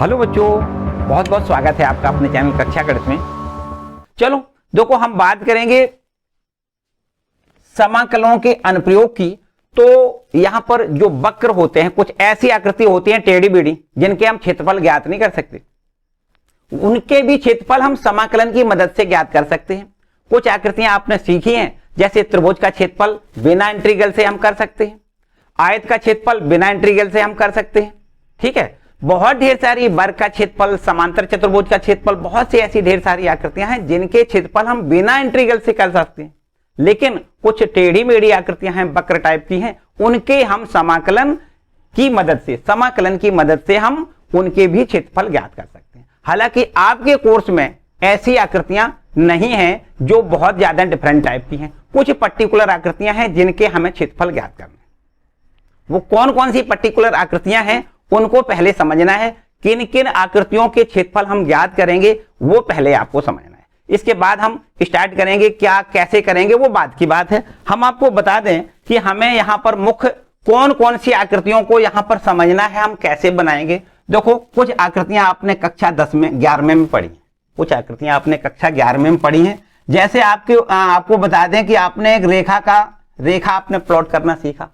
Hello बच्चों, बहुत बहुत स्वागत है आपका अपने चैनल कक्षा गणित में। चलो देखो, हम बात करेंगे समाकलों के अनुप्रयोग की। तो यहां पर जो वक्र होते हैं, कुछ ऐसी आकृति होती हैं टेढ़ी बेढ़ी, जिनके हम क्षेत्रफल ज्ञात नहीं कर सकते, उनके भी क्षेत्रफल हम समाकलन की मदद से ज्ञात कर सकते हैं। कुछ आकृतियां आपने सीखी हैं, जैसे त्रिभुज का क्षेत्रफल बिना इंटीग्रल से हम कर सकते हैं, आयत का क्षेत्रफल बिना इंटीग्रल से हम कर सकते हैं। ठीक है, बहुत ढेर सारी वर्ग का क्षेत्रफल, समांतर चतुर्भुज का क्षेत्रफल, बहुत सी ऐसी ढेर सारी आकृतियां हैं जिनके क्षेत्रफल हम बिना इंटीग्रल से कर सकते हैं। लेकिन कुछ टेढ़ी मेढ़ी आकृतियां हैं, वक्र टाइप की हैं, उनके हम समाकलन की मदद से हम उनके भी क्षेत्रफल ज्ञात कर सकते हैं। हालांकि आपके कोर्स में ऐसी आकृतियां नहीं हैं जो बहुत ज्यादा डिफरेंट टाइप की हैं। कुछ पर्टिकुलर आकृतियां हैं जिनके हमें क्षेत्रफल ज्ञात करना है। वो कौन कौन सी पर्टिकुलर आकृतियां हैं उनको पहले समझना है। किन किन आकृतियों के क्षेत्रफल हम ज्ञात करेंगे वो पहले आपको समझना है। इसके बाद हम स्टार्ट करेंगे, क्या कैसे करेंगे वो बाद की बात है। हम आपको बता दें कि हमें यहां पर मुख्य कौन कौन सी आकृतियों को यहां पर समझना है, हम कैसे बनाएंगे। देखो, कुछ आकृतियां आपने कक्षा 10 में 11वें में पढ़ी, कुछ आकृतियां आपने कक्षा 11वें में पढ़ी हैं। जैसे आपको बता दें कि आपने एक रेखा आपने प्लॉट करना सीखा।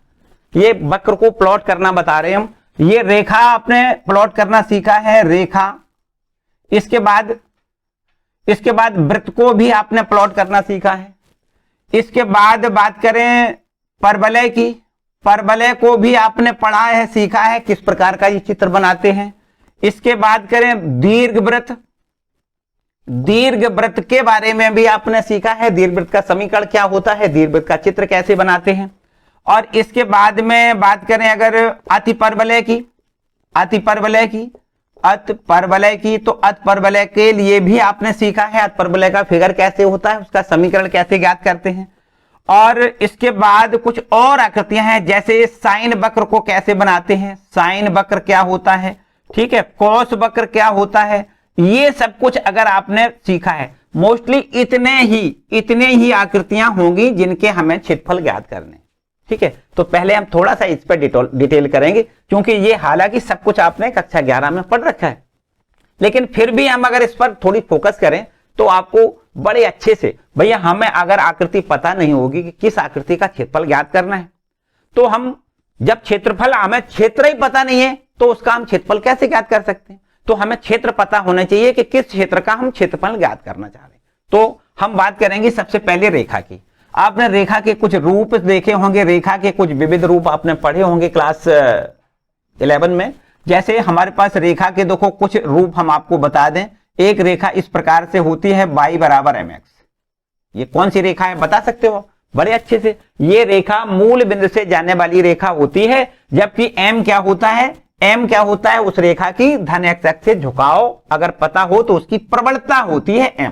ये वक्र को प्लॉट करना बता रहे हैं हम। ये रेखा आपने प्लॉट करना सीखा है, रेखा। इसके बाद वृत्त को भी आपने प्लॉट करना सीखा है। इसके बाद बात करें परवलय की, परवलय को भी आपने पढ़ा है, सीखा है किस प्रकार का ये चित्र बनाते हैं। इसके बाद करें दीर्घवृत्त, दीर्घवृत्त के बारे में भी आपने सीखा है, दीर्घवृत्त का समीकरण क्या होता है, दीर्घवृत्त का चित्र कैसे बनाते हैं। और इसके बाद में बात करें अगर अतिपरवलय की, तो अतिपरवलय के लिए भी आपने सीखा है, अतिपरवलय का फिगर कैसे होता है, उसका समीकरण कैसे ज्ञात करते हैं। और इसके बाद कुछ और आकृतियां हैं, जैसे साइन वक्र को कैसे बनाते हैं, साइन वक्र क्या होता है, ठीक है, कॉस वक्र क्या होता है। ये सब कुछ अगर आपने सीखा है, मोस्टली इतने ही आकृतियां होंगी जिनके हमें क्षेत्रफल ज्ञात करने। ठीक है, तो पहले हम थोड़ा सा इस पर डिटेल करेंगे, क्योंकि ये हालांकि सब कुछ आपने कक्षा 11 में पढ़ रखा है, लेकिन फिर भी हम अगर इस पर थोड़ी फोकस करें तो आपको बड़े अच्छे से, भैया हमें अगर आकृति पता नहीं होगी कि किस आकृति का क्षेत्रफल ज्ञात करना है, तो हम जब हमें क्षेत्र ही पता नहीं है तो उसका हम क्षेत्रफल कैसे ज्ञात कर सकते हैं। तो हमें क्षेत्र पता होना चाहिए कि किस क्षेत्र का हम क्षेत्रफल ज्ञात करना चाह रहे हैं। तो हम बात करेंगे सबसे पहले रेखा की। आपने रेखा के कुछ रूप देखे होंगे, रेखा के कुछ विविध रूप आपने पढ़े होंगे क्लास 11 में। जैसे हमारे पास रेखा के देखो कुछ रूप हम आपको बता दें। एक रेखा इस प्रकार से होती है, y बराबर mx। ये कौन सी रेखा है बता सकते हो बड़े अच्छे से। ये रेखा मूल बिंदु से जाने वाली रेखा होती है, जबकि m क्या होता है, उस रेखा की धन x अक्ष से झुकाव अगर पता हो तो उसकी प्रवणता होती है m,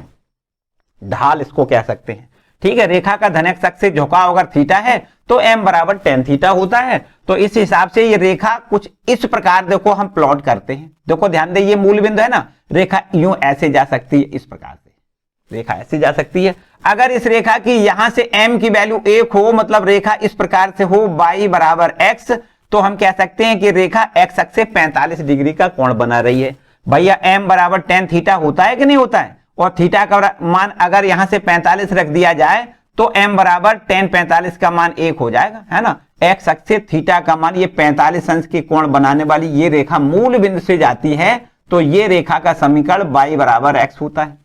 ढाल इसको कह सकते हैं। ठीक है, रेखा का धन x अक्ष से झुकाव अगर थीटा है तो m बराबर tan थीटा होता है। तो इस हिसाब से ये रेखा कुछ इस प्रकार देखो हम प्लॉट करते हैं। देखो ध्यान दे, ये मूल बिंदु है ना, रेखा यूं ऐसे जा सकती है, इस प्रकार से रेखा ऐसे जा सकती है। अगर इस रेखा की यहां से m की वैल्यू 1 हो, मतलब रेखा इस प्रकार से हो y बराबर x, तो हम कह सकते हैं कि रेखा x अक्ष से 45 डिग्री का कोण बना रही है। भैया m बराबर tan थीटा होता है कि नहीं होता है, और थीटा का मान अगर यहां से 45 रख दिया जाए तो m बराबर tan 45 का मान 1 हो जाएगा, है ना। x अक्ष से थीटा का मान, ये 45 अंश के कोण बनाने वाली ये रेखा मूल बिंदु से जाती है, तो ये रेखा का समीकरण y बराबर x होता है,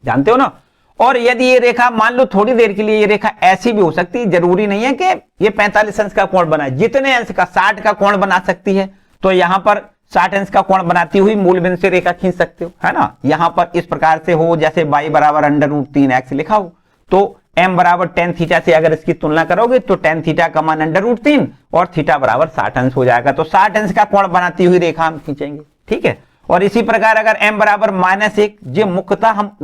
जानते हो ना। और यदि ये रेखा मान लो थोड़ी देर के लिए ये रेखा ऐसी भी हो सकती है, जरूरी नहीं है कि ये 45 अंश का कोण बनाए, जितने अंश का 60 का कोण बना सकती है। तो यहां पर 60 अंश का कोण बनाती हुई मूल बिंदु से रेखा खींच सकते हो, है ना। यहां पर इस प्रकार से हो, जैसे y बराबर √3x लिखा हो, तो m बराबर tan थीटा से अगर इसकी तुलना करोगे तो tan थीटा का मान √3 और थीटा बराबर 60 अंश हो जाएगा। तो 60 अंश का कोण बनाती हुई रेखा हम खींचेंगे। ठीक है, और इसी प्रकार अगर m बराबर -1, जो मुख्यतः हम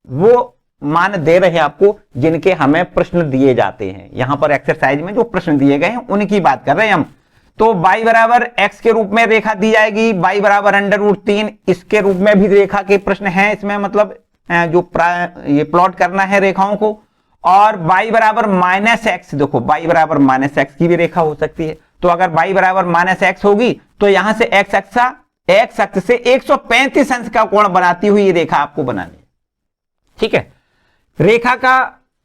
वो मान दे रहे हैं आपको जिनके हमें प्रश्न दिए जाते हैं। यहां पर एक्सरसाइज में जो प्रश्न दिए गए हैं उनकी बात कर रहे हैं हम। तो y बराबर x के रूप में रेखा दी जाएगी, y बराबर √3 इसके रूप में भी रेखा के प्रश्न हैं इसमें, मतलब जो ये प्लॉट करना है रेखाओं को। और y बराबर -x, देखो y बराबर -x की भी रेखा हो सकती है। तो अगर y बराबर -x होगी तो यहां से x अक्ष एक्स अक्ष से 135 अंश का कोण बनाती हुई ये रेखा आपको बनानी है। ठीक है, रेखा का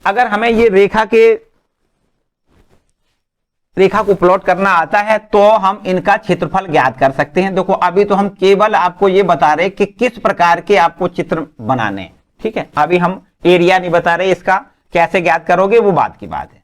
अगर हमें ये रेखा को प्लॉट करना आता है तो हम इनका क्षेत्रफल ज्ञात कर सकते हैं। देखो अभी तो हम केवल आपको ये बता रहे कि किस प्रकार के आपको चित्र बनाने हैं। ठीक है, अभी हम एरिया नहीं बता रहे, इसका कैसे ज्ञात करोगे वो बात की बात है।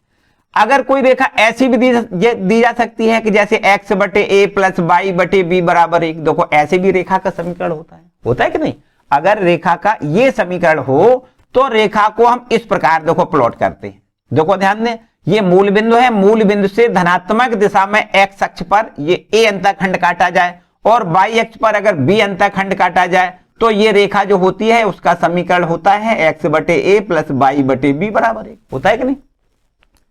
अगर कोई रेखा ऐसी भी दी जा सकती है कि जैसे x बटे a प्लस वाई बटे बी बराबर 1, देखो ऐसे भी रेखा का समीकरण होता है कि नहीं। अगर रेखा का ये समीकरण हो तो रेखा को हम इस प्रकार देखो प्लॉट करते हैं। देखो ध्यान दें, ये मूल बिंदु है, मूल बिंदु से धनात्मक दिशा में x अक्ष पर ये a अंतःखंड काटा जाए और y अक्ष पर अगर b अंतःखंड काटा जाए तो ये रेखा जो होती है उसका समीकरण होता है x बटे a प्लस वाई बटे बी बराबर 1, होता है कि नहीं।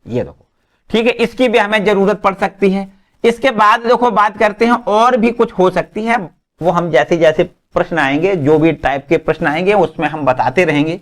ये देखो ठीक है, इसकी भी हमें जरूरत पड़ सकती है। इसके बाद देखो बात करते हैं और भी कुछ हो सकती है, वो हम जैसे जैसे प्रश्न आएंगे, जो भी टाइप के प्रश्न आएंगे उसमें हम बताते रहेंगे।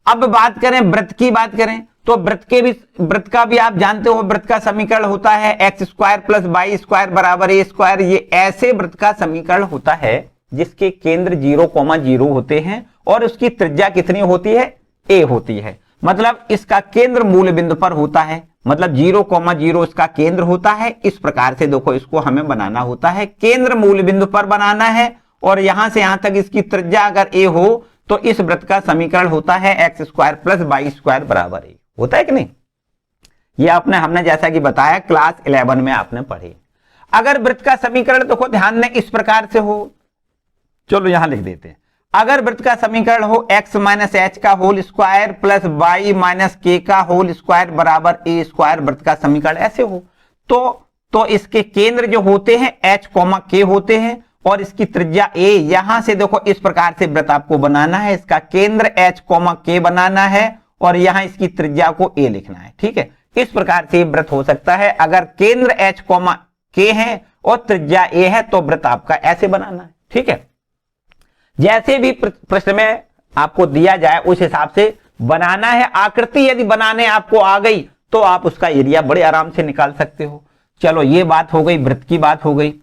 अब बात करें वृत्त की बात करें तो वृत्त का भी आप जानते हो, वृत्त का समीकरण होता है x square plus y square बराबर ए स्क्वायर। ये ऐसे वृत्त का समीकरण होता है जिसके केंद्र 0,0 होते हैं और उसकी त्रिज्या कितनी होती है, a होती है। मतलब इसका केंद्र मूल बिंदु पर होता है, मतलब 0,0 इसका केंद्र होता है। इस प्रकार से देखो इसको हमें बनाना होता है, केंद्र मूल बिंदु पर बनाना है और यहां से यहां तक इसकी त्रिज्या अगर a हो तो इस वृत्त का समीकरण होता है x square plus y square बराबर a, होता है कि नहीं। ये हमने जैसा कि बताया क्लास 11 में आपने पढ़ी। अगर वृत्त का समीकरण देखो ध्यान दें इस प्रकार से हो, चलो यहां लिख देते हैं। अगर वृत्त का समीकरण हो x माइनस एच का whole square plus y minus k का होल स्क्वायर बराबर a स्क्वायर, वृत्त का समीकरण ऐसे हो तो इसके केंद्र जो होते हैं h, k होते हैं और इसकी त्रिज्या a। यहां से देखो इस प्रकार से वृत्त आपको बनाना है, इसका केंद्र h, k बनाना है और यहां इसकी त्रिज्या को a लिखना है। ठीक है, इस प्रकार से वृत्त हो सकता है। अगर केंद्र h, k है और त्रिज्या a है तो वृत्त आपका ऐसे बनाना है। ठीक है, जैसे भी प्रश्न में आपको दिया जाए उस हिसाब से बनाना है। आकृति यदि बनाने आपको आ गई तो आप उसका एरिया बड़े आराम से निकाल सकते हो। चलो ये बात हो गई, वृत्त की बात हो गई।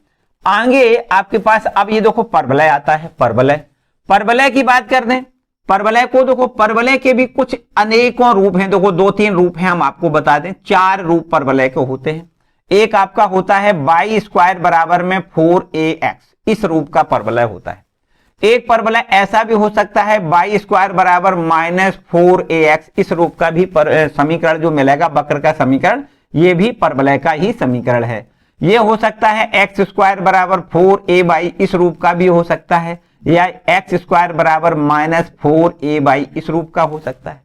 आगे आपके पास अब ये देखो परवलय आता है। परवलय की बात कर दें, परवलय को देखो, परवलय के भी कुछ अनेकों रूप हैं। देखो 2-3 रूप हैं, हम आपको बता दें 4 रूप परवलय के होते हैं। एक आपका होता है वाई स्क्वायर बराबर में 4ax, इस रूप का परवलय होता है। एक परवलय ऐसा भी हो सकता है वाई स्क्वायर बराबर माइनस 4ax, इस रूप का भी समीकरण जो मिलेगा वक्र का समीकरण, ये भी परवलय का ही समीकरण है। ये हो सकता है एक्स स्क्वायर बराबर 4a/, इस रूप का भी हो सकता है, या एक्स स्क्वायर बराबर माइनस 4a/, इस रूप का हो सकता है।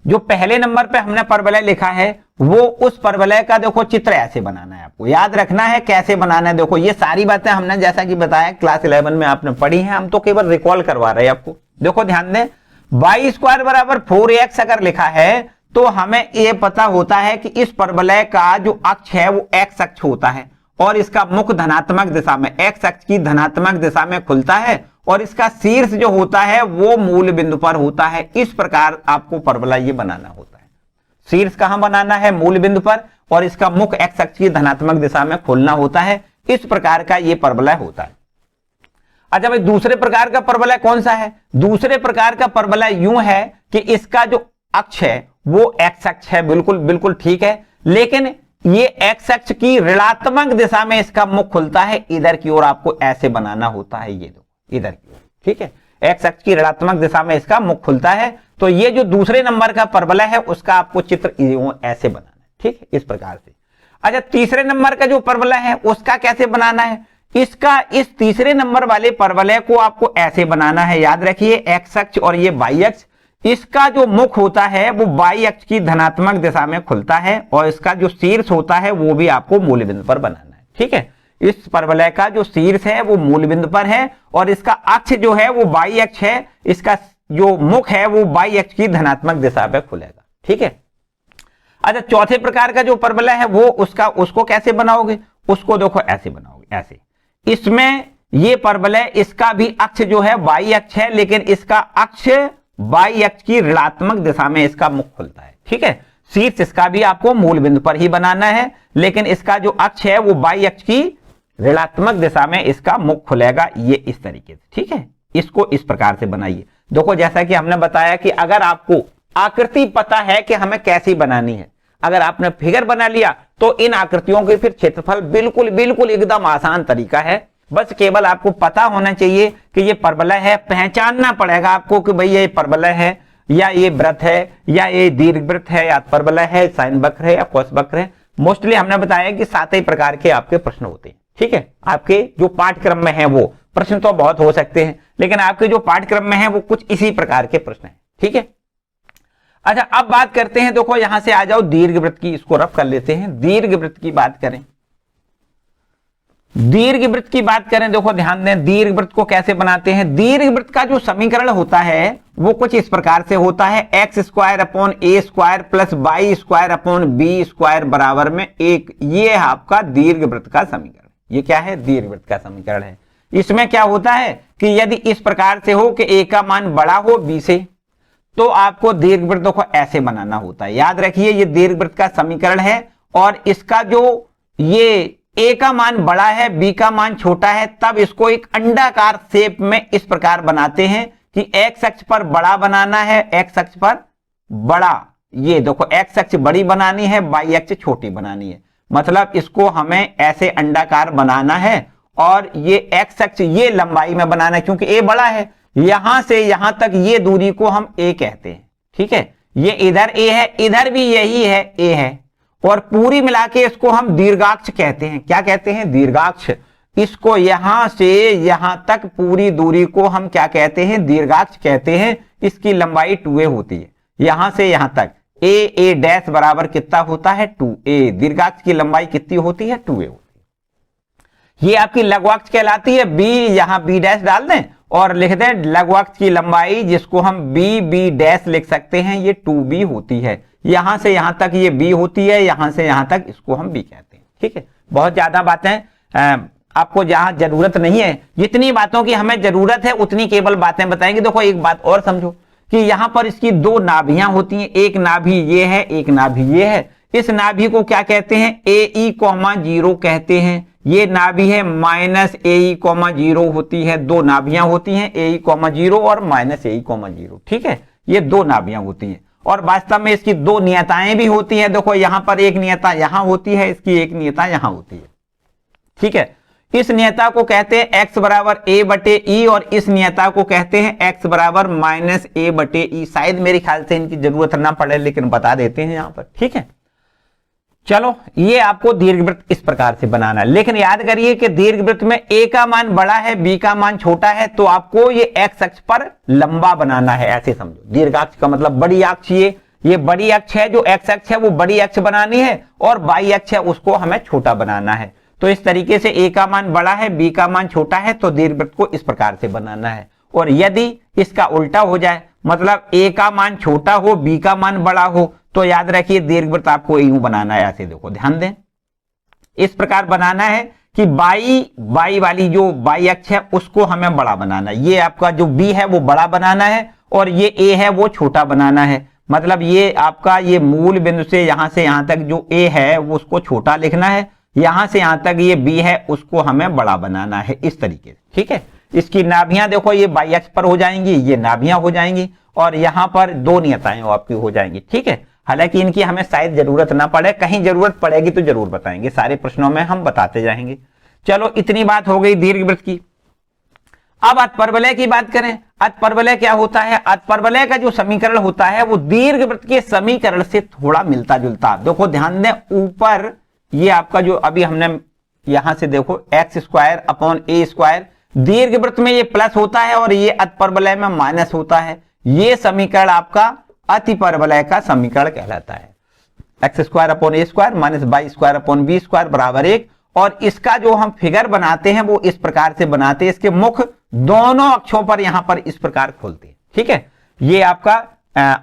जो पहले नंबर पे हमने परवलय लिखा है वो उस परवलय का देखो चित्र ऐसे बनाना है, आपको याद रखना है कैसे बनाना है। देखो ये सारी बातें हमने जैसा कि बताया क्लास 11 में आपने पढ़ी हैं, हम तो केवल रिकॉल करवा रहे हैं आपको। देखो ध्यान दें, वाई स्क्वायर बराबर 4ax अगर लिखा है तो हमें यह पता होता है कि इस परवलय का जो अक्ष है वो x अक्ष होता है और इसका मुख धनात्मक दिशा में, x अक्ष की धनात्मक दिशा में खुलता है और इसका शीर्ष जो होता है वो मूल बिंदु पर होता है। इस प्रकार आपको परवलय ये बनाना होता है। शीर्ष कहां बनाना है, मूल बिंदु पर, और इसका मुख x अक्ष की धनात्मक दिशा में खोलना होता है। इस प्रकार का ये परवलय होता है। अच्छा भाई, दूसरे प्रकार का परवलय कौन सा है? दूसरे प्रकार का परवलय यूं है कि इसका जो अक्ष है वो x अक्ष है, बिल्कुल ठीक है, लेकिन ये x अक्ष की ऋणात्मक दिशा में इसका मुख खुलता है। इधर की ओर आपको ऐसे बनाना होता है, ये दो इधर की ओर, ठीक है। x अक्ष की ऋणात्मक दिशा में इसका मुख खुलता है, तो ये जो दूसरे नंबर का परवलय है उसका आपको चित्र ऐसे बनाना है, ठीक है, इस प्रकार से। अच्छा, तीसरे नंबर का जो परवलय है उसका कैसे बनाना है? इसका इस तीसरे नंबर वाले परवलय को आपको ऐसे बनाना है, याद रखिए, x अक्ष और ये y अक्ष, इसका जो मुख होता है वो y अक्ष की धनात्मक दिशा में खुलता है और इसका जो शीर्ष होता है वो भी आपको मूल बिंदु पर बनाना है, ठीक है। इस परवलय का जो शीर्ष है वो मूल बिंदु पर है और इसका अक्ष जो है वो y अक्ष है, इसका जो मुख है वो y अक्ष की धनात्मक दिशा पे खुलेगा, ठीक है। अच्छा, चौथे प्रकार का जो परवलय है वो उसको कैसे बनाओगे? उसको देखो ऐसे बनाओगे, ऐसे। इसमें ये परवलय, इसका भी अक्ष जो है y अक्ष है, लेकिन इसका अक्ष y अक्ष की ऋणात्मक दिशा में इसका मुख खुलता है, ठीक है। शीर्ष इसका भी आपको मूल बिंदु पर ही बनाना है, लेकिन इसका जो अक्ष है वो y अक्ष की ऋणात्मक दिशा में इसका मुख खुलेगा, ये इस तरीके से। ठीक है, इसको इस प्रकार से बनाइए। देखो जैसा कि हमने बताया कि अगर आपको आकृति पता है कि हमें कैसी बनानी है, अगर आपने फिगर बना लिया तो इन आकृतियों के फिर क्षेत्रफल बिल्कुल बिल्कुल एकदम आसान तरीका है। बस केवल आपको पता होना चाहिए कि ये परवलय है, पहचानना पड़ेगा आपको कि भाई ये परवलय है या ये वृत्त है या ये दीर्घवृत्त है या परवलय है, साइन वक्र है या कोस वक्र है। मोस्टली हमने बताया कि 7 ही प्रकार के आपके प्रश्न होते हैं। ठीक है, आपके जो पाठ्यक्रम में है वो प्रश्न तो बहुत हो सकते हैं, लेकिन आपके जो पाठ्यक्रम में है वो कुछ इसी प्रकार के प्रश्न है। ठीक है, अच्छा अब बात करते हैं, देखो यहां से आ जाओ दीर्घवृत्त की, इसको रफ कर लेते हैं। दीर्घवृत्त की बात करें, दीर्घवृत्त की बात करें, देखो ध्यान दें दीर्घवृत्त को कैसे बनाते हैं। दीर्घवृत्त का जो समीकरण होता है वो कुछ इस प्रकार से होता है, x square upon a square plus y square upon b square बराबर में 1। ये है आपका दीर्घवृत्त का समीकरण। ये क्या है? दीर्घवृत्त का समीकरण है। इसमें क्या होता है कि यदि इस प्रकार से हो कि ए का मान बड़ा हो बी से, तो आपको दीर्घवृत्त को ऐसे बनाना होता है। याद रखिए ये दीर्घवृत्त का समीकरण है, और इसका जो ये ए का मान बड़ा है बी का मान छोटा है, तब इसको एक अंडाकार शेप में इस प्रकार बनाते हैं कि एक्स अक्ष पर बड़ा बनाना है, एक्स अक्ष पर बड़ा, ये देखो एक्स अक्ष बड़ी बनानी है, वाई अक्ष छोटी बनानी है। मतलब इसको हमें ऐसे अंडाकार बनाना है, और ये एक्स अक्ष ये लंबाई में बनाना है, क्योंकि ए बड़ा है। यहां से यहां तक ये दूरी को हम ए कहते हैं। ठीक है, ये इधर ए है, इधर भी यही है ए है, और पूरी मिला के इसको हम दीर्घाक्ष कहते हैं। क्या कहते हैं? दीर्घाक्ष। इसको यहां से यहां तक पूरी दूरी को हम क्या कहते हैं? दीर्घाक्ष कहते हैं। इसकी लंबाई 2a होती है, यहां से यहां तक ए डैश बराबर कितना होता है? 2a। दीर्घाक्ष की लंबाई कितनी होती है? 2a होती है। ये आपकी लघुअक्ष कहलाती है। बी यहां बी डैश डाल दें और लिख दें लघुअक्ष की लंबाई, जिसको हम बी डैश लिख सकते हैं, ये 2b होती है। यहां से यहां तक ये b होती है, यहां से यहां तक इसको हम b कहते हैं। ठीक है, बहुत ज्यादा बातें आपको जहां जरूरत नहीं है, जितनी बातों की हमें जरूरत है उतनी केवल बातें बताएंगे। देखो एक बात और समझो कि यहां पर इसकी 2 नाभियां होती हैं, एक नाभि ये है, एक नाभि ये है। इस नाभि को क्या कहते हैं? AE,0 कहते हैं। ये नाभि है -AE,0 होती है। 2 नाभियां होती हैं, AE,0 और -AE,0। ठीक है, ये 2 नाभियां होती हैं, और वास्तव में इसकी 2 नियताएं भी होती हैं। देखो यहां पर एक नियता यहां होती है, इसकी एक नियता यहां होती है। ठीक है, इस नियता को कहते हैं x बराबर a/e, और इस नियता को कहते हैं x बराबर -a/e। शायद मेरे ख्याल से इनकी जरूरत ना पड़े, लेकिन बता देते हैं यहां पर। ठीक है, चलो ये आपको दीर्घवृत्त इस प्रकार से बनाना है। लेकिन याद करिए कि दीर्घवृत्त में a का मान बड़ा है b का मान छोटा है, तो आपको ये x अक्ष पर लंबा बनाना है। ऐसे समझो, दीर्घाक्ष का मतलब बड़ी अक्ष, ये बड़ी अक्ष है, जो x अक्ष है वो बड़ी अक्ष बनानी है, और y अक्ष है उसको हमें छोटा बनाना है। तो इस तरीके से a का मान बड़ा है b का मान छोटा है, तो दीर्घवृत्त को इस प्रकार से बनाना है। और यदि इसका उल्टा हो जाए, मतलब a का मान छोटा हो b का मान बड़ा हो, तो याद रखिए दीर्घवृत्त आपको यूं बनाना है। ऐसे देखो, ध्यान दें, इस प्रकार बनाना है कि बाई वाली जो बाई अक्ष है उसको हमें बड़ा बनाना है। ये आपका जो b है वो बड़ा बनाना है, और ये a है वो छोटा बनाना है। मतलब ये आपका ये मूल बिंदु से यहां तक जो a है वो उसको छोटा लिखना है, यहां से यहां तक ये b है उसको हमें बड़ा बनाना है, इस तरीके से। ठीक है, इसकी नाभियां देखो ये बाई अक्ष पर हो जाएंगी, ये नाभियां हो जाएंगी, और यहां पर 2 नियताएं आपकी हो जाएंगी। ठीक है, हालांकि इनकी हमें शायद जरूरत ना पड़े, कहीं जरूरत पड़ेगी तो जरूर बताएंगे, सारे प्रश्नों में हम बताते जाएंगे। चलो इतनी बात हो गई दीर्घवृत्त की। अब अतपरवलय की बात करें। अतपरवलय क्या होता है? अतपरवलय का जो समीकरण होता है वो दीर्घवृत्त के समीकरण से थोड़ा मिलता जुलता। देखो ध्यान दें, ऊपर ये आपका जो अभी हमने यहां से देखो x² अपॉन a², दीर्घवृत्त में ये प्लस होता है और ये अतपरवलय में माइनस होता है। ये समीकरण आपका अतिपरवलय का समीकरण कहलाता है। x² upon a² minus y² upon b² बराबर 1। और इसका जो हम फिगर बनाते हैं वो इस प्रकार से बनाते हैं, इसके मुख दोनों अक्षों पर यहां पर इस प्रकार खोलते हैं। ठीक है, ये आपका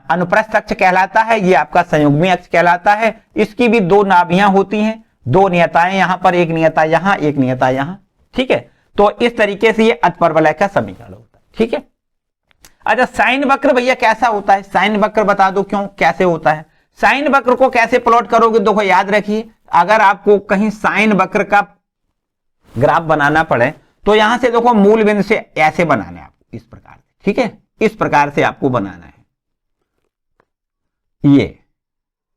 अनुप्रस्थ अक्ष कहलाता है, ये आपका संयुग्मी अक्ष कहलाता है। इसकी भी 2 नाभियां होती हैं, 2 नियताएं यहां पर, एक नियता यहां, एक नियता यहां। ठीक है, तो इस तरीके से ये अतपरवलय का समीकरण होता है। ठीक है, अच्छा साइन वक्र भैया कैसा होता है? साइन वक्र बता दो क्यों, कैसे होता है? साइन वक्र को कैसे प्लॉट करोगे? देखो याद रखिए, अगर आपको कहीं साइन वक्र का ग्राफ बनाना पड़े तो यहां से देखो मूल बिंदु से ऐसे बनाना है आपको, इस प्रकार से, ठीक है, इस प्रकार से आपको बनाना है, ये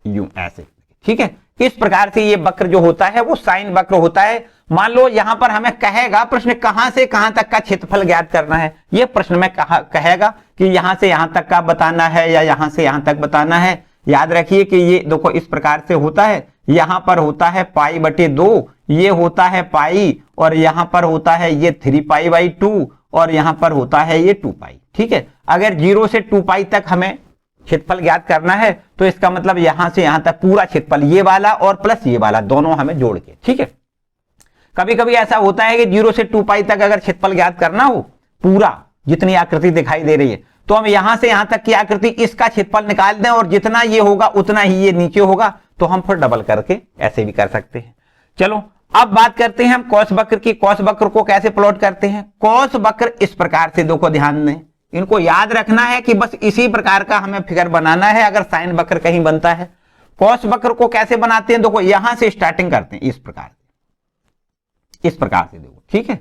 यूं ऐसे, ठीक है। इस प्रकार से ये वक्र जो होता है वो साइन वक्र होता है। मान लो यहां पर हमें कहेगा प्रश्न कहां से कहां तक का क्षेत्रफल ज्ञात करना है, ये प्रश्न में कहेगा कि यहां से यहां तक का बताना है या यहां से यहां तक बताना है। याद रखिए कि ये देखो इस प्रकार से होता है, यहां पर होता है पाई बटे 2, ये होता है पाई, और यहां पर होता है ये 3 पाई बाई 2, और यहां पर होता है ये 2 पाई, ठीक है। अगर 0 से 2 पाई तक हमें क्षेत्रफल ज्ञात करना है तो इसका मतलब यहां से यहां तक पूरा क्षेत्रफल, ये वाला और प्लस ये वाला दोनों हमें जोड़ के, ठीक है। कभी कभी ऐसा होता है कि 0 से 2 पाई तक अगर क्षेत्रफल ज्ञात करना हो पूरा, जितनी आकृति दिखाई दे रही है, तो हम यहां से यहां तक की आकृति इसका क्षेत्रफल निकाल दें और जितना ये होगा उतना ही ये नीचे होगा, तो हम फिर डबल करके ऐसे भी कर सकते हैं। चलो अब बात करते हैं हम कौस वक्र की। कौस वक्र को कैसे प्लॉट करते हैं? कौस वक्र इस प्रकार से, देखो ध्यान दें, इनको याद रखना है कि बस इसी प्रकार का हमें फिगर बनाना है अगर साइन वक्र कहीं बनता है। कौस वक्र को कैसे बनाते हैं? देखो यहां से स्टार्टिंग करते हैं, इस प्रकार से, इस प्रकार से देखो, ठीक है।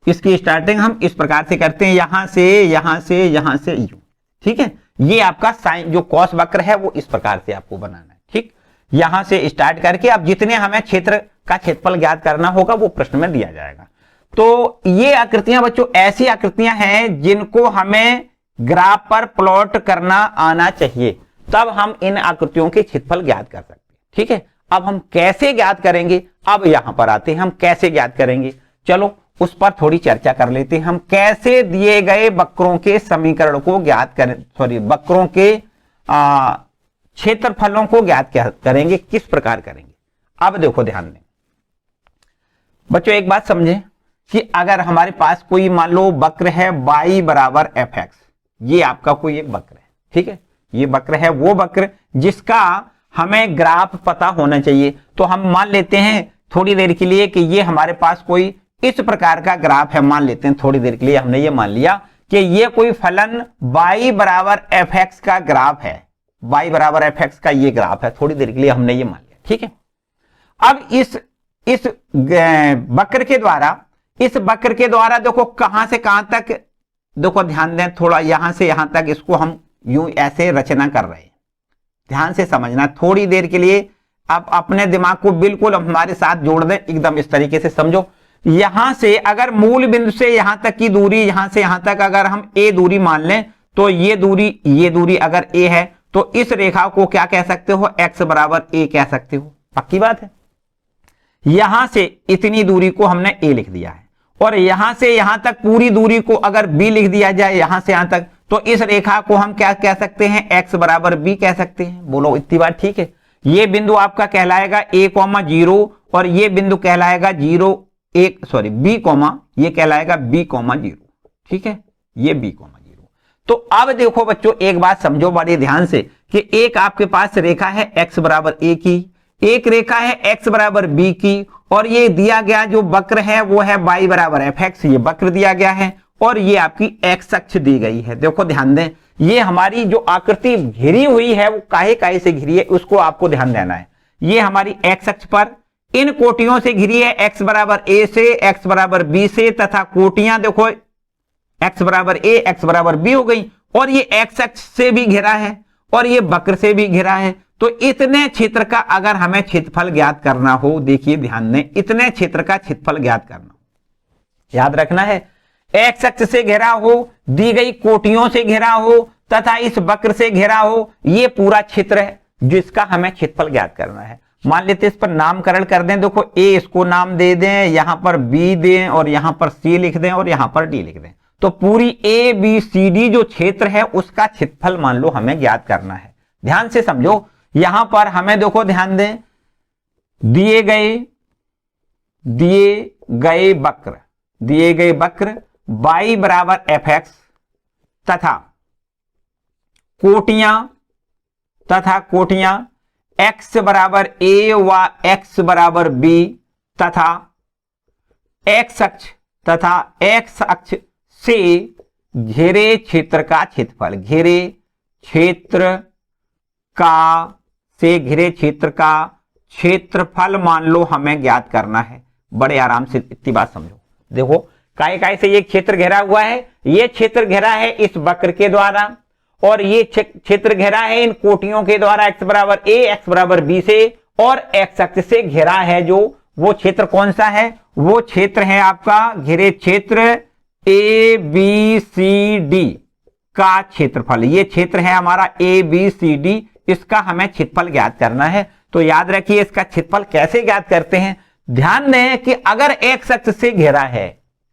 इसकी स्टार्टिंग हम इस प्रकार से करते हैं, यहां से यहां से यहां से यूं, ठीक है। ये आपका साइन जो कौस वक्र है वो इस प्रकार से आपको बनाना है, ठीक। यहां से स्टार्ट करके अब जितने हमें क्षेत्र का क्षेत्रफल ज्ञात करना होगा वो प्रश्न में दिया जाएगा। तो ये आकृतियां बच्चों ऐसी आकृतियां हैं जिनको हमें ग्राफ पर प्लॉट करना आना चाहिए, तब हम इन आकृतियों के क्षेत्रफल ज्ञात कर सकते हैं, ठीक है। अब हम कैसे ज्ञात करेंगे, अब यहां पर आते हैं हम कैसे ज्ञात करेंगे। चलो उस पर थोड़ी चर्चा कर लेते हैं। हम कैसे दिए गए वक्रों के समीकरण को ज्ञात करें, सॉरी वक्रों के क्षेत्रफलों को ज्ञात करेंगे, किस प्रकार करेंगे। अब देखो ध्यान दें बच्चों, एक बात समझें कि अगर हमारे पास कोई मान लो वक्र है y बराबर fx, ये आपका कोई एक वक्र है, ठीक है। ये वक्र है वो वक्र जिसका हमें ग्राफ पता होना चाहिए। तो हम मान लेते हैं थोड़ी देर के लिए कि ये हमारे पास कोई इस प्रकार का ग्राफ है, मान लेते हैं थोड़ी देर के लिए हमने ये मान लिया कि ये कोई फलन y बराबर fx का ग्राफ है, y बराबर fx का ये ग्राफ है, थोड़ी देर के लिए हमने ये मान लिया, ठीक है। अब इस वक्र के द्वारा देखो कहां से कहां तक, देखो ध्यान दें थोड़ा, यहां से यहां तक इसको हम यूं ऐसे रचना कर रहे हैं, ध्यान से समझना थोड़ी देर के लिए। आप अपने दिमाग को बिल्कुल हमारे साथ जोड़ दें, एकदम इस तरीके से समझो। यहां से अगर मूल बिंदु से यहां तक की दूरी, यहां से यहां तक अगर हम a दूरी मान लें, तो ये दूरी अगर a है तो इस रेखा को क्या कह सकते हो, x बराबर a कह सकते हो, पक्की बात है। यहां से इतनी दूरी को हमने a लिख दिया है, और यहां से यहां तक पूरी दूरी को अगर b लिख दिया जाए यहां से यहां तक, तो इस रेखा को हम क्या कह सकते हैं, x बराबर b कह सकते हैं। बोलो इतनी बात ठीक है। ये बिंदु आपका कहलाएगा a,0 और ये बिंदु कहलाएगा ये कहलाएगा b,0, ठीक है, ये b,0। तो अब देखो बच्चों एक बात समझो बड़े ध्यान से कि एक आपके पास रेखा है x बराबर a की, एक रेखा है x बराबर b की, और ये दिया गया जो वक्र है वो है y बराबर fx, ये वक्र दिया गया है, और ये आपकी x अक्ष दी गई है। देखो ध्यान दें, ये हमारी जो आकृति घिरी हुई है वो काहे से घिरी है उसको आपको ध्यान देना है। ये हमारी x अक्ष पर इन कोटियों से घिरी है, x बराबर a से, x बराबर b से, तथा कोटियां देखो x बराबर a, x बराबर b हो गई, और ये x अक्ष से भी घिरा है और ये वक्र से भी घिरा है। तो इतने क्षेत्र का अगर हमें क्षेत्रफल ज्ञात करना हो, देखिए ध्यान दें, इतने क्षेत्र का क्षेत्रफल ज्ञात करना हो, याद रखना है x अक्ष से घिरा हो, दी गई कोटियों से घिरा हो, तथा इस वक्र से घिरा हो, ये पूरा क्षेत्र है जिसका हमें क्षेत्रफल ज्ञात करना है। मान लेते इस पर नामकरण कर दें, देखो a इसको नाम दे दें, यहां पर b दें, और यहां पर c लिख दें, और यहां पर d लिख दें। तो पूरी a b c d जो क्षेत्र है उसका क्षेत्रफल मान लो हमें ज्ञात करना है। ध्यान से समझो, यहां पर हमें देखो ध्यान दें, दिए गए वक्र y बराबर fx तथा कोटियां x बराबर a व x बराबर b तथा x अक्ष से घेरे क्षेत्र का क्षेत्रफल, घेरे क्षेत्र का क्षेत्रफल मान लो हमें ज्ञात करना है। बड़े आराम से इतनी बात समझो। देखो काय काय से ये क्षेत्र घेरा हुआ है, ये क्षेत्र घेरा है इस वक्र के द्वारा, और ये क्षेत्र घेरा है इन कोटियों के द्वारा, x बराबर a, x बराबर b से, और x अक्ष से घेरा है जो वो क्षेत्र कौन सा है, वो क्षेत्र है आपका घेरे क्षेत्र ए बी सी डी का क्षेत्रफल। ये क्षेत्र है हमारा ए बी सी डी, इसका हमें क्षेत्रफल ज्ञात करना है। तो याद रखिए इसका क्षेत्रफल कैसे ज्ञात करते हैं। ध्यान दें कि अगर x अक्ष से घेरा है,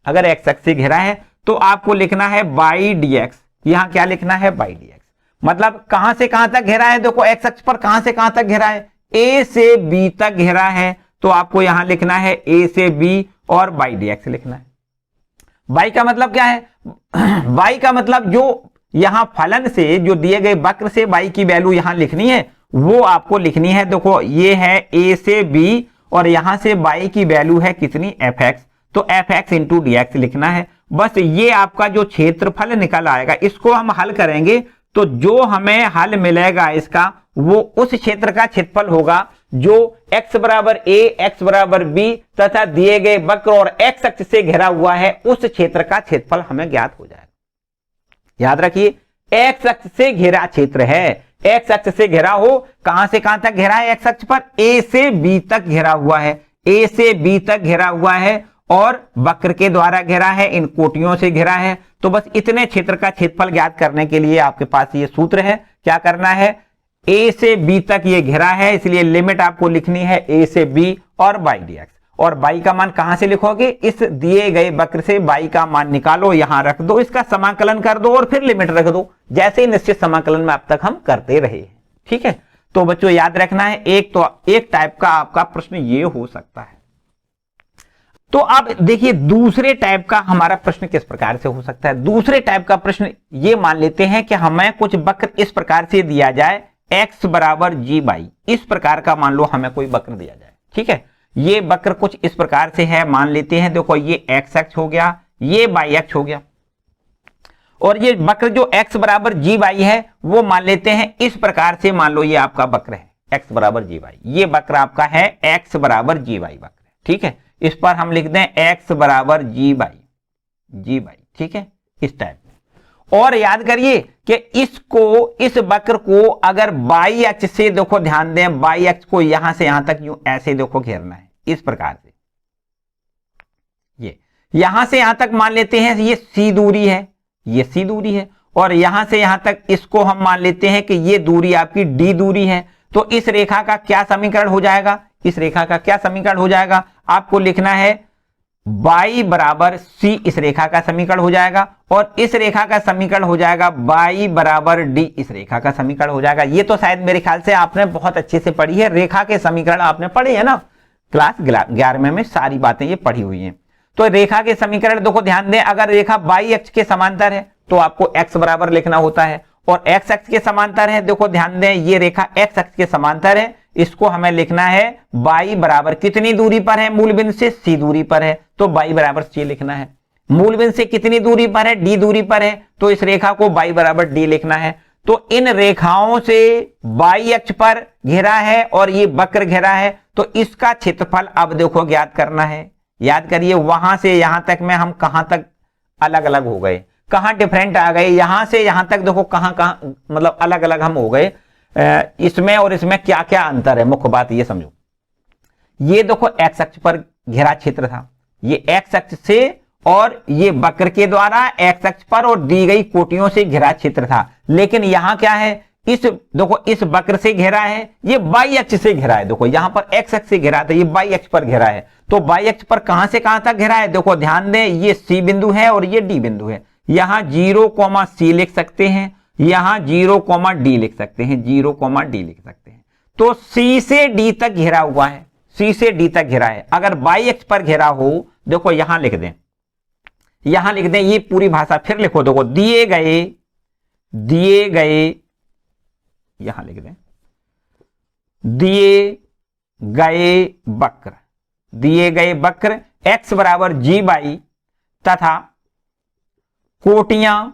अगर x अक्ष से घेरा है तो आपको लिखना है बाई dx। यहां क्या लिखना है, बाई dx। मतलब कहां से कहां तक घेरा है, देखो x अक्ष पर कहां से कहां तक घेरा है, a से b तक घेरा है, तो आपको यहां लिखना है a से b और बाई dx लिखना है। बाई का मतलब क्या है, बाई का मतलब जो यहां फलन से जो दिए गए वक्र से बाई की वैल्यू यहां लिखनी है वो आपको लिखनी है। देखो ये है a से b और यहां से बाई की वैल्यू है कितनी, fx, तो fx इंटू dx लिखना है। बस ये आपका जो क्षेत्रफल निकल आएगा इसको हम हल करेंगे तो जो हमें हल मिलेगा इसका वो उस क्षेत्र का क्षेत्रफल होगा जो x बराबर a, x बराबर b तथा दिए गए वक्र और x अक्ष से घिरा हुआ है उस क्षेत्र का क्षेत्रफल हमें ज्ञात हो जाएगा। याद रखिए x अक्ष से घिरा क्षेत्र है, x अक्ष से घिरा हो, कहां से कहां तक घेरा है, x अक्ष पर a से b तक घेरा हुआ है, a से b तक घेरा हुआ है और वक्र के द्वारा घेरा है, इन कोटियों से घेरा है। तो बस इतने क्षेत्र का क्षेत्रफल ज्ञात करने के लिए आपके पास ये सूत्र है। क्या करना है, a से b तक ये घेरा है, इसलिए लिमिट आपको लिखनी है a से b और बाई dx। और बाई का मान कहां से लिखोगे, इस दिए गए वक्र से बाई का मान निकालो, यहां रख दो, इसका समाकलन कर दो और फिर लिमिट रख दो, जैसे निश्चित समाकलन में अब तक हम करते रहे हैं। ठीक है, तो बच्चों याद रखना है, एक टाइप का आपका प्रश्न ये हो सकता है। तो अब देखिए दूसरे टाइप का हमारा प्रश्न किस प्रकार से हो सकता है। दूसरे टाइप का प्रश्न ये मान लेते हैं कि हमें कुछ वक्र इस प्रकार से दिया जाए, x बराबर g बाई, इस प्रकार का मान लो हमें कोई वक्र दिया जाए। ठीक है, ये वक्र कुछ इस प्रकार से है, मान लेते हैं देखो ये x अक्ष हो गया, ये y अक्ष हो गया, और ये वक्र जो x बराबर g बाई है वो मान लेते हैं इस प्रकार से, मान लो ये आपका वक्र है x बराबर g बाई, ये वक्र आपका है x बराबर g बाई वक्र है। ठीक है, इस पर हम लिख दें x बराबर g बाई, ठीक है, इस टाइप में। और याद करिए कि इस वक्र को अगर बाई अक्ष से, देखो ध्यान दें, बाई अक्ष को यहां से यहां तक यूं ऐसे देखो घेरना है इस प्रकार से, ये यहां से यहां तक मान लेते हैं ये c दूरी है, ये c दूरी है, और यहां से यहां तक इसको हम मान लेते हैं कि ये दूरी आपकी d दूरी है। तो इस रेखा का क्या समीकरण हो जाएगा, इस रेखा का क्या समीकरण हो जाएगा, आपको लिखना है y बराबर c, इस रेखा का समीकरण हो जाएगा, और इस रेखा का समीकरण हो जाएगा y बराबर d, इस रेखा का समीकरण हो जाएगा। ये तो शायद मेरे ख्याल से आपने बहुत अच्छे से पढ़ी है, रेखा के समीकरण आपने पढ़े है ना, क्लास 11वें में सारी बातें ये पढ़ी हुई हैं। तो रेखा के समीकरण देखो ध्यान दें, अगर रेखा y अक्ष के समांतर है तो आपको x बराबर लिखना होता है, और x अक्ष के समांतर है, देखो ध्यान दें ये रेखा x अक्ष के समांतर है, इसको हमें लिखना है y बराबर कितनी दूरी पर है, मूल बिंदु से c दूरी पर है, तो y बराबर c लिखना है। मूल बिंदु से कितनी दूरी पर है, d दूरी पर है, तो इस रेखा को y बराबर d लिखना है। तो इन रेखाओं से y अक्ष पर घेरा है और ये वक्र घेरा है, तो इसका क्षेत्रफल अब देखो ज्ञात करना है। याद करिए वहां से यहां तक में हम कहां तक अलग अलग हो गए, कहां डिफरेंट आ गए, यहां से यहां तक देखो कहां कहां मतलब अलग अलग हम हो गए, इसमें और इसमें क्या क्या अंतर है, मुख्य बात ये समझो। ये देखो x अक्ष पर घेरा क्षेत्र था, ये x अक्ष से और ये वक्र के द्वारा x अक्ष पर और दी गई कोटियों से घेरा क्षेत्र था। लेकिन यहां क्या है, इस देखो इस वक्र से घेरा है, ये y अक्ष से घेरा है, देखो यहां पर x अक्ष से घेरा था, ये y अक्ष पर घेरा है। तो y अक्ष पर कहां से कहां तक घेरा है, देखो ध्यान दें ये c बिंदु है और ये d बिंदु है, यहां 0, c लिख सकते हैं, यहां 0, d लिख सकते हैं, 0, d लिख सकते हैं। तो c से d तक घेरा हुआ है, c से d तक घेरा है। अगर y अक्ष पर घेरा हो, देखो यहां लिख दें, यहां लिख दें, ये पूरी भाषा फिर लिखो, देखो दिए गए यहां लिख दें, दिए गए वक्र x बराबर g बाई तथा कोटियां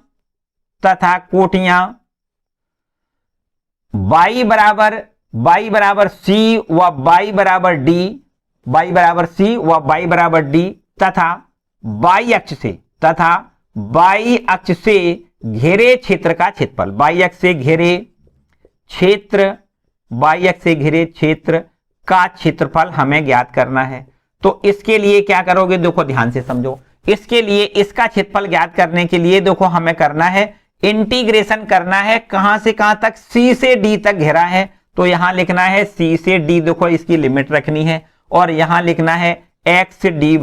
y बराबर c व y बराबर d y बराबर c व y बराबर d तथा y अक्ष से घेरे क्षेत्र का क्षेत्रफल, y अक्ष से घेरे क्षेत्र का क्षेत्रफल हमें ज्ञात करना है। तो इसके लिए क्या करोगे, देखो ध्यान से समझो। इसके लिए इसका क्षेत्रफल ज्ञात करने के लिए देखो हमें करना है इंटीग्रेशन करना है। कहां से कहां तक, c से d तक घेरा है, तो यहां लिखना है c से d, देखो इसकी लिमिट रखनी है, और यहां लिखना है x dy।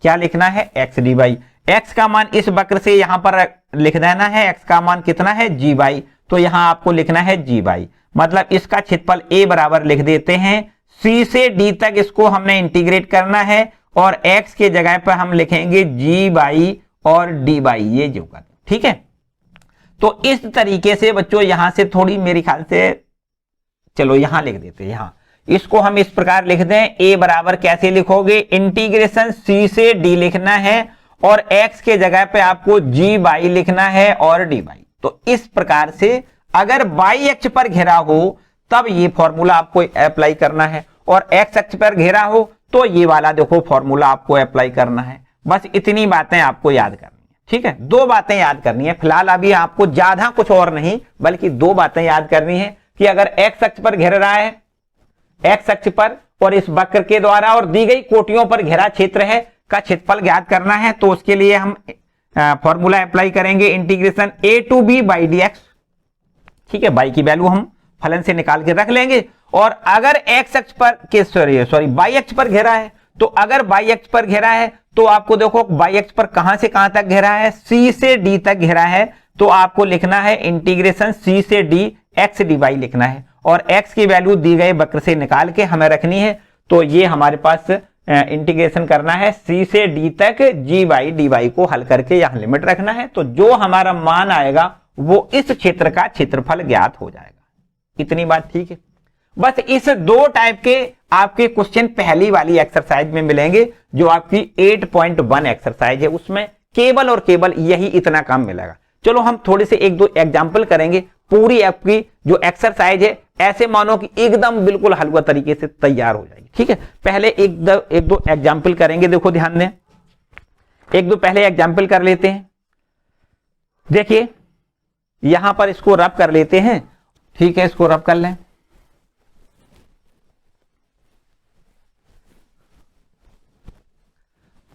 क्या लिखना है, x dy। x का मान इस वक्र से यहां पर लिख देना है, x का मान कितना है, gy, तो यहां आपको लिखना है gy। मतलब इसका क्षेत्रफल a बराबर लिख देते हैं, c से d तक इसको हमने इंटीग्रेट करना है, और x के जगह पर हम लिखेंगे gy और dy, ये जो कर, ठीक है। तो इस तरीके से बच्चों यहां से थोड़ी मेरे ख्याल से, चलो यहां लिख देते हैं, यहां इसको हम इस प्रकार लिख दें, a बराबर कैसे लिखोगे, इंटीग्रेशन c से d लिखना है, और x के जगह पे आपको gy लिखना है और dy। तो इस प्रकार से अगर y अक्ष पर घेरा हो तब ये फॉर्मूला आपको अप्लाई करना है, और x अक्ष पर घेरा हो तो ये वाला देखो फॉर्मूला आपको अप्लाई करना है। बस इतनी बातें आपको याद करनी है, ठीक है। दो बातें याद करनी है फिलहाल, अभी आपको ज्यादा कुछ और नहीं बल्कि दो बातें याद करनी है कि अगर x अक्ष पर घेर रहा है, x अक्ष पर और इस वक्र के द्वारा और दी गई कोटियों पर घेरा क्षेत्र है का क्षेत्रफल ज्ञात करना है, तो उसके लिए हम फॉर्मूला अप्लाई करेंगे integration a to b by dx, ठीक है। y की वैल्यू हम फलन से निकाल के रख लेंगे। और अगर x अक्ष पर सॉरी y अक्ष पर घेरा है, तो अगर y अक्ष पर घेरा है तो आपको देखो y अक्ष पर कहां से कहां तक घेरा है, c से d तक घेरा है, तो आपको लिखना है इंटीग्रेशन c से d x dy लिखना है, और x की वैल्यू दी गए वक्र से निकाल के हमें रखनी है। तो ये हमारे पास इंटीग्रेशन करना है c से d तक gy dy को हल करके यहां लिमिट रखना है, तो जो हमारा मान आएगा वो इस क्षेत्र का क्षेत्रफल ज्ञात हो जाएगा। इतनी बात ठीक है। बस इस दो टाइप के आपके क्वेश्चन पहली वाली एक्सरसाइज में मिलेंगे, जो आपकी 8.1 एक्सरसाइज है, उसमें केवल और केवल यही इतना काम मिलेगा। चलो हम थोड़े से एक दो एग्जाम्पल करेंगे, पूरी आपकी जो एक्सरसाइज है ऐसे मानो कि एकदम बिल्कुल हलवा तरीके से तैयार हो जाएगी, ठीक है। पहले एक दो एग्जाम्पल करेंगे, देखो ध्यान दें, एक दो पहले एग्जाम्पल कर लेते हैं। देखिए यहां पर इसको रब कर लेते हैं, ठीक है, इसको रब कर लें।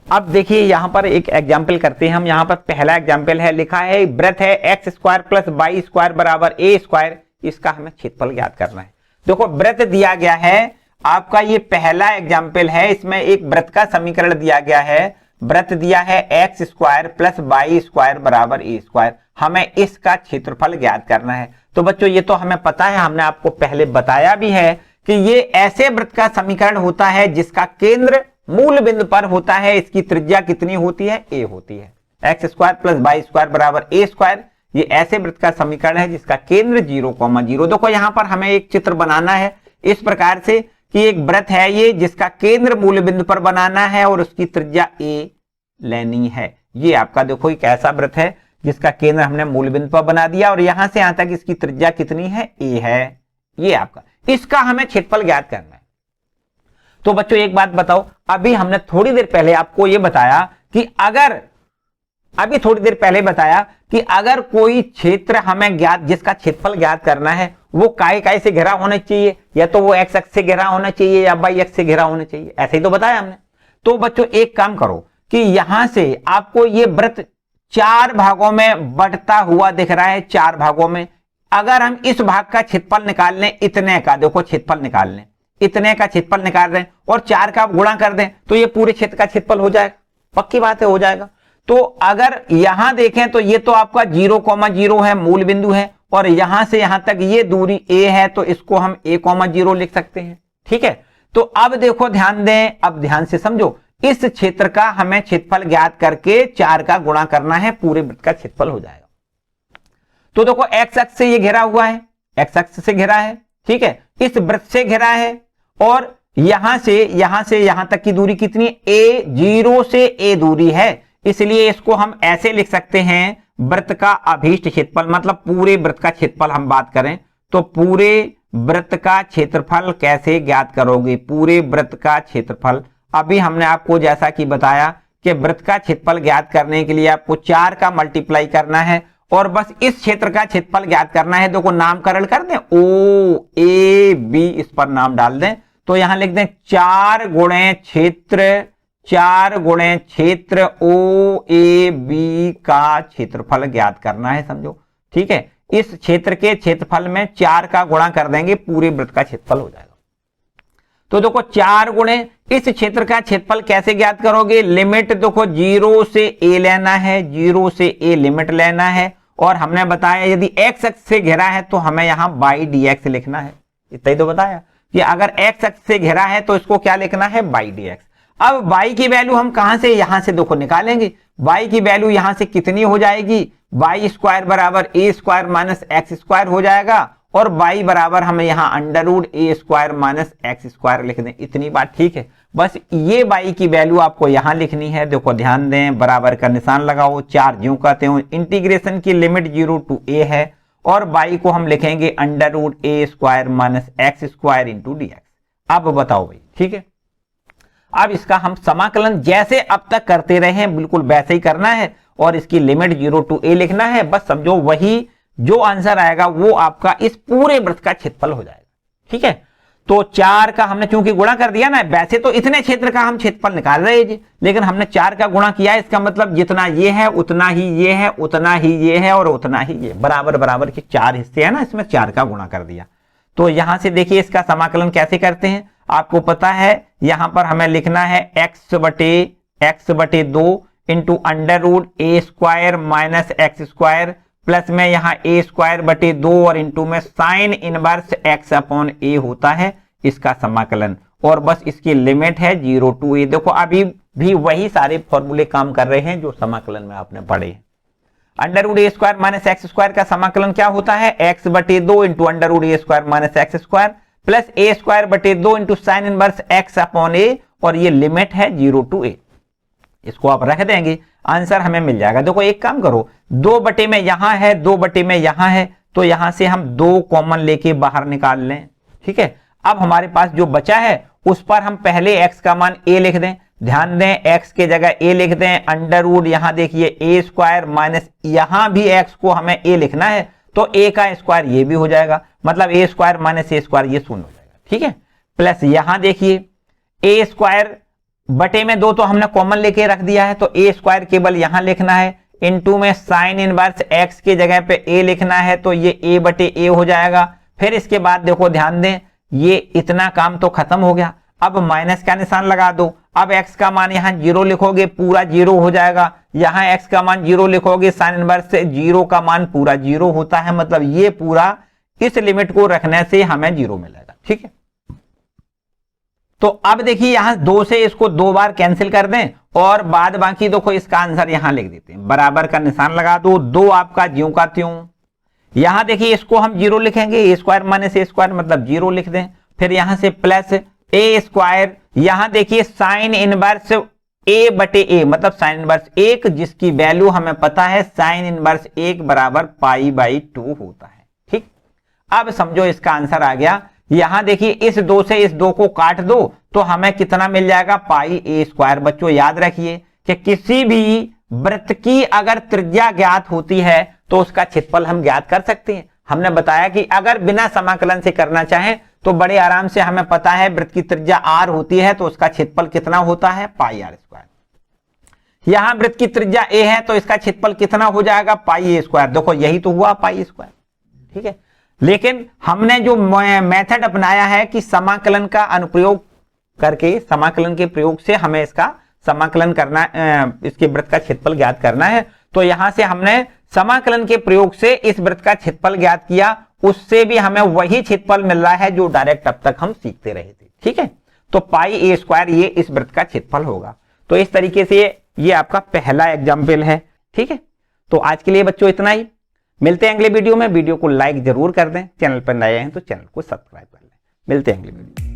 अब देखिए यहां पर एक एग्जाम्पल करते हैं हम। यहां पर पहला एग्जाम्पल है, लिखा है वृत्त है x square plus y square बराबर ए स्क्वायर, इसका हमें क्षेत्रफल ज्ञात करना है। देखो वृत्त दिया गया है आपका, ये पहला एग्जाम्पल है, इसमें एक वृत्त का समीकरण दिया गया है। वृत्त दिया है x square plus y square बराबर ए स्क्वायर, हमें इसका क्षेत्रफल ज्ञात करना है। तो बच्चों ये तो हमें पता है, हमने आपको पहले बताया भी है कि ये ऐसे वृत्त का समीकरण होता है जिसका केंद्र मूल बिंदु पर होता है। इसकी त्रिज्या कितनी होती है, ए होती है। X square plus y square बराबर ए स्क्वायर, ये ऐसे वृत्त का समीकरण है जिसका केंद्र 0,0। देखो यहां पर हमें एक चित्र बनाना है इस प्रकार से कि एक वृत्त है ये जिसका केंद्र मूल बिंदु पर बनाना है और उसकी त्रिज्या ए लेनी है। ये आपका देखो एक ऐसा वृत्त है जिसका केंद्र हमने मूल बिंदु पर बना दिया और यहां से यहां तक इसकी त्रिज्या कितनी है, ए है। ये आपका, इसका हमें क्षेत्रफल ज्ञात करना है। तो बच्चों एक बात बताओ, अभी हमने थोड़ी देर पहले आपको यह बताया कि अगर कोई क्षेत्र हमें ज्ञात, जिसका क्षेत्रफल ज्ञात करना है, वो काय से घिरा होना चाहिए, या तो वो एक्स अक्ष से घिरा होना चाहिए या वाई अक्ष से घिरा होना चाहिए, ऐसे ही तो बताया हमने। तो बच्चों एक काम करो कि यहां से आपको ये वृत्त 4 भागों में बंटता हुआ दिख रहा है, 4 भागों में। अगर हम इस भाग का क्षेत्रफल निकाल लें, इतने का देखो क्षेत्रफल निकाल लें, इतने का क्षेत्रफल निकाल रहे हैं और 4 का गुणा कर दें तो ये पूरे क्षेत्र का क्षेत्रफल हो जाएगा, पक्की बात है, हो जाएगा। तो अगर यहां देखें तो ये तो आपका 0,0 है, मूल बिंदु है, और यहां से यहां तक ये दूरी a है, तो इसको हम a,0 लिख सकते हैं, ठीक है। तो अब देखो ध्यान दें, अब ध्यान से समझो, इस क्षेत्र का हमें क्षेत्रफल ज्ञात करके 4 का गुणा करना है, पूरे वृत्त का क्षेत्रफल हो जाएगा। तो देखो एक्स अक्ष से ये घिरा हुआ है, एक्स अक्ष से घिरा है, ठीक है, इस वृत्त से घिरा है, और यहां से यहां तक की दूरी कितनी, a, 0 से a दूरी है, इसलिए इसको हम ऐसे लिख सकते हैं, वृत्त का अभीष्ट क्षेत्रफल, मतलब पूरे वृत्त का क्षेत्रफल हम बात करें तो पूरे वृत्त का क्षेत्रफल कैसे ज्ञात करोगे, पूरे वृत्त का क्षेत्रफल अभी हमने आपको जैसा कि बताया कि वृत्त का क्षेत्रफल ज्ञात करने के लिए आपको 4 का मल्टीप्लाई करना है और बस इस क्षेत्र का क्षेत्रफल ज्ञात करना है। देखो नामकरण कर दें, ओ ए बी, इस पर नाम डाल दें। तो यहां लिख दें 4 गुणे क्षेत्र, 4 गुणे क्षेत्र ओ ए बी का क्षेत्रफल ज्ञात करना है, समझो। ठीक है, इस क्षेत्र के क्षेत्रफल में 4 का गुणा कर देंगे, पूरे वृत्त का क्षेत्रफल हो जाएगा। तो देखो 4 गुणे इस क्षेत्र का क्षेत्रफल कैसे ज्ञात करोगे? लिमिट देखो 0 से a लेना है, 0 से a लिमिट लेना है और हमने बताया यदि x अक्ष से घिरा है तो हमें यहां बाई dx लिखना है। इतना ही तो बताया कि अगर x अक्ष से घिरा है तो इसको क्या लिखना है? By dx। अब y की वैल्यू हम कहां से? यहां से देखो निकालेंगे। y की वैल्यू यहां से कितनी हो जाएगी? वाई स्क्वायर बराबर a square minus x square हो जाएगा और y बराबर हमें यहां under root a square minus x square लिख दें। इतनी बात ठीक है। बस ये y की वैल्यू आपको यहां लिखनी है। देखो ध्यान दें, बराबर का निशान लगाओ, 4 ज्यों कहते हो। इंटीग्रेशन की लिमिट 0 टू a है और y को हम लिखेंगे under root a square minus x square into d x. अब बताओ भाई, ठीक है। अब इसका हम समाकलन जैसे अब तक करते रहे हैं बिल्कुल वैसे ही करना है और इसकी लिमिट 0 टू a लिखना है। बस समझो वही जो आंसर आएगा वो आपका इस पूरे वृत्त का क्षेत्रफल हो जाएगा। ठीक है, तो 4 का हमने चूंकि गुणा कर दिया ना, वैसे तो इतने क्षेत्र का हम क्षेत्रफल निकाल रहे हैं लेकिन हमने 4 का गुणा किया। इसका मतलब जितना ये है उतना ही ये है, उतना ही ये है और उतना ही ये, बराबर बराबर के 4 हिस्से है ना, इसमें 4 का गुणा कर दिया। तो यहां से देखिए इसका समाकलन कैसे करते हैं, आपको पता है यहां पर हमें लिखना है x बटे 2 into under root a square minus x square plus में यहां ए स्क्वायर बटे 2 और इंटू में sine inverse x upon a होता है इसका समाकलन। और बस इसकी लिमिट है 0 टू a। देखो अभी भी वही सारे फॉर्मूले काम कर रहे हैं जो समाकलन में आपने पढ़े। Under root a square minus x square का समाकलन क्या होता है? x बटे 2 into under root a square minus x square plus a square बटे 2 into sine inverse x upon a और ये लिमिट है 0 टू a। इसको आप रख देंगे, आंसर हमें मिल जाएगा। देखो एक काम करो, 2 बटे में यहां है, 2 बटे में यहां है, तो यहां से हम 2 कॉमन लेके बाहर निकाल लें। ठीक है, अब हमारे पास जो बचा है उस पर हम पहले x का मान a लिख दें। ध्यान दें x के जगह a लिख दें, अंडर रूट यहां देखिए ए स्क्वायर माइनस यहां भी x को हमें a लिखना है तो a का स्क्वायर ये भी हो जाएगा, मतलब ए स्क्वायर माइनस ए स्क्वायर ये शून्य हो जाएगा। ठीक है, प्लस यहां देखिए ए स्क्वायर बटे में 2 तो हमने कॉमन लेके रख दिया है तो ए स्क्वायर केवल यहां लिखना है, इनटू में साइन इनवर्स एक्स के जगह पे ए लिखना है तो ये ए बटे ए हो जाएगा। फिर इसके बाद देखो ध्यान दें, ये इतना काम तो खत्म हो गया। अब माइनस का निशान लगा दो। अब x का मान यहां 0 लिखोगे, पूरा 0 हो जाएगा। यहां x का मान 0 लिखोगे, साइन इनवर्स से 0 का मान पूरा 0 होता है, मतलब ये पूरा इस लिमिट को रखने से हमें 0 मिलेगा। ठीक है, तो अब देखिए यहां 2 से इसको 2 बार कैंसिल कर दें और बाद बाकी देखो इसका आंसर यहां लिख देते हैं। बराबर का निशान लगा दो, 2 आपका ज्यों का त्यों। यहां देखिए इसको हम 0 लिखेंगे, ए स्क्वायर माइनस ए स्क्वायर मतलब 0 लिख दें। फिर यहां से प्लस ए स्क्वायर, यहां देखिए साइन इनवर्स ए बटे ए मतलब साइन इनवर्स 1 जिसकी वैल्यू हमें पता है साइन इनवर्स 1 बराबर पाई बाई 2 होता है। ठीक, अब समझो इसका आंसर आ गया। यहां देखिए इस 2 से इस 2 को काट दो तो हमें कितना मिल जाएगा? पाई ए स्क्वायर। बच्चों याद रखिए कि किसी भी वृत्त की अगर त्रिज्या ज्ञात होती है तो उसका क्षेत्रफल हम ज्ञात कर सकते हैं। हमने बताया कि अगर बिना समाकलन से करना चाहें तो बड़े आराम से हमें पता है वृत्त की त्रिज्या r होती है तो उसका क्षेत्रफल कितना होता है? पाई आर स्क्वायर। यहां वृत्त की त्रिज्या a है तो इसका क्षेत्रफल कितना हो जाएगा? पाई ए स्क्वायर। देखो यही तो हुआ पाई स्क्वायर। ठीक है, लेकिन हमने जो मेथड अपनाया है कि समाकलन का अनुप्रयोग करके, समाकलन के प्रयोग से हमें इसका समाकलन करना, इसके वृत्त का क्षेत्रफल ज्ञात करना है। तो यहां से हमने समाकलन के प्रयोग से इस वृत्त का क्षेत्रफल ज्ञात किया, उससे भी हमें वही क्षेत्रफल मिल रहा है जो डायरेक्ट अब तक हम सीखते रहे थे। ठीक है, तो पाई ए स्क्वायर ये इस वृत्त का क्षेत्रफल होगा। तो इस तरीके से ये आपका पहला एग्जाम्पल है। ठीक है, तो आज के लिए बच्चों इतना ही। मिलते हैं अगले वीडियो में। वीडियो को लाइक जरूर कर दें, चैनल पर नए हैं तो चैनल को सब्सक्राइब कर लें। मिलते हैं अगले वीडियो में।